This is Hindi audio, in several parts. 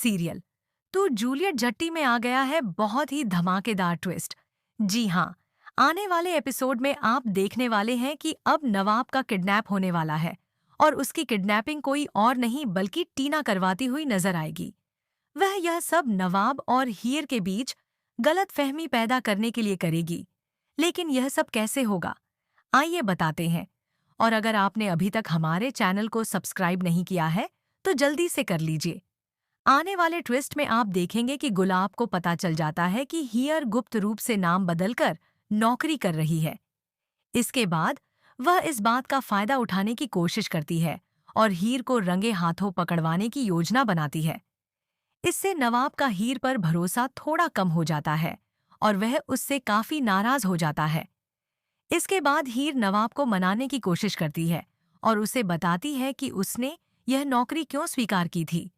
सीरियल। तो जूलियट जट्टी में आ गया है बहुत ही धमाकेदार ट्विस्ट। जी हाँ, आने वाले एपिसोड में आप देखने वाले हैं कि अब नवाब का किडनैप होने वाला है और उसकी किडनैपिंग कोई और नहीं बल्कि टीना करवाती हुई नजर आएगी। वह यह सब नवाब और हीर के बीच गलत फहमी पैदा करने के लिए करेगी। लेकिन यह सब कैसे होगा, आइए बताते हैं। और अगर आपने अभी तक हमारे चैनल को सब्सक्राइब नहीं किया है तो जल्दी से कर लीजिए। आने वाले ट्विस्ट में आप देखेंगे कि गुलाब को पता चल जाता है कि हीर गुप्त रूप से नाम बदलकर नौकरी कर रही है। इसके बाद वह इस बात का फायदा उठाने की कोशिश करती है और हीर को रंगे हाथों पकड़वाने की योजना बनाती है। इससे नवाब का हीर पर भरोसा थोड़ा कम हो जाता है और वह उससे काफी नाराज हो जाता है। इसके बाद हीर नवाब को मनाने की कोशिश करती है और उसे बताती है कि उसने यह नौकरी क्यों स्वीकार की थी।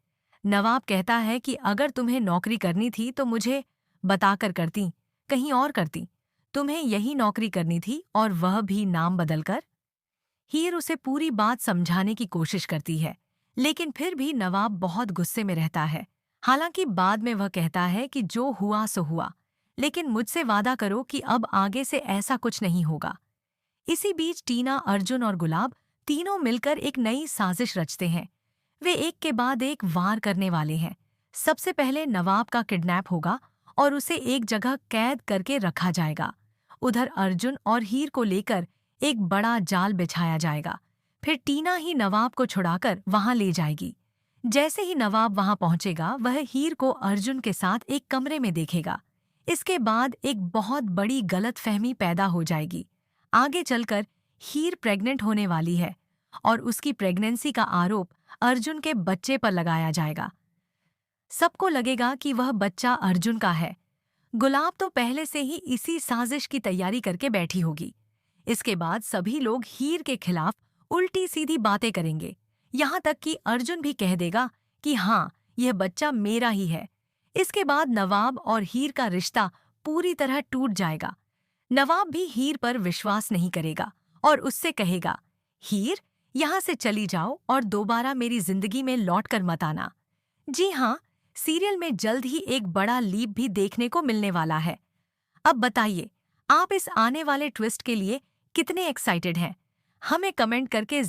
नवाब कहता है कि अगर तुम्हें नौकरी करनी थी तो मुझे बताकर करती, कहीं और करती। तुम्हें यही नौकरी करनी थी और वह भी नाम बदलकर। हीर उसे पूरी बात समझाने की कोशिश करती है, लेकिन फिर भी नवाब बहुत गुस्से में रहता है। हालांकि बाद में वह कहता है कि जो हुआ सो हुआ, लेकिन मुझसे वादा करो कि अब आगे से ऐसा कुछ नहीं होगा। इसी बीच टीना, अर्जुन और गुलाब तीनों मिलकर एक नई साजिश रचते हैं। वे एक के बाद एक वार करने वाले हैं। सबसे पहले नवाब का किडनैप होगा और उसे एक जगह कैद करके रखा जाएगा। उधर अर्जुन और हीर को लेकर एक बड़ा जाल बिछाया जाएगा। फिर टीना ही नवाब को छुड़ाकर वहां ले जाएगी। जैसे ही नवाब वहां पहुंचेगा वह हीर को अर्जुन के साथ एक कमरे में देखेगा। इसके बाद एक बहुत बड़ी गलतफहमी पैदा हो जाएगी। आगे चलकर हीर प्रेग्नेंट होने वाली है और उसकी प्रेगनेंसी का आरोप अर्जुन के बच्चे पर लगाया जाएगा। सबको लगेगा कि वह बच्चा अर्जुन का है। गुलाब तो पहले से ही इसी साजिश की तैयारी करके बैठी होगी। इसके बाद सभी लोग हीर के खिलाफ उल्टी सीधी बातें करेंगे। यहाँ तक कि अर्जुन भी कह देगा कि हाँ, यह बच्चा मेरा ही है। इसके बाद नवाब और हीर का रिश्ता पूरी तरह टूट जाएगा। नवाब भी हीर पर विश्वास नहीं करेगा और उससे कहेगा, हीर, यहाँ से चली जाओ और दोबारा मेरी जिंदगी में लौट कर मत आना। जी हाँ, सीरियल में जल्द ही एक बड़ा लीप भी देखने को मिलने वाला है। अब बताइए, आप इस आने वाले ट्विस्ट के लिए कितने एक्साइटेड हैं? हमें कमेंट करके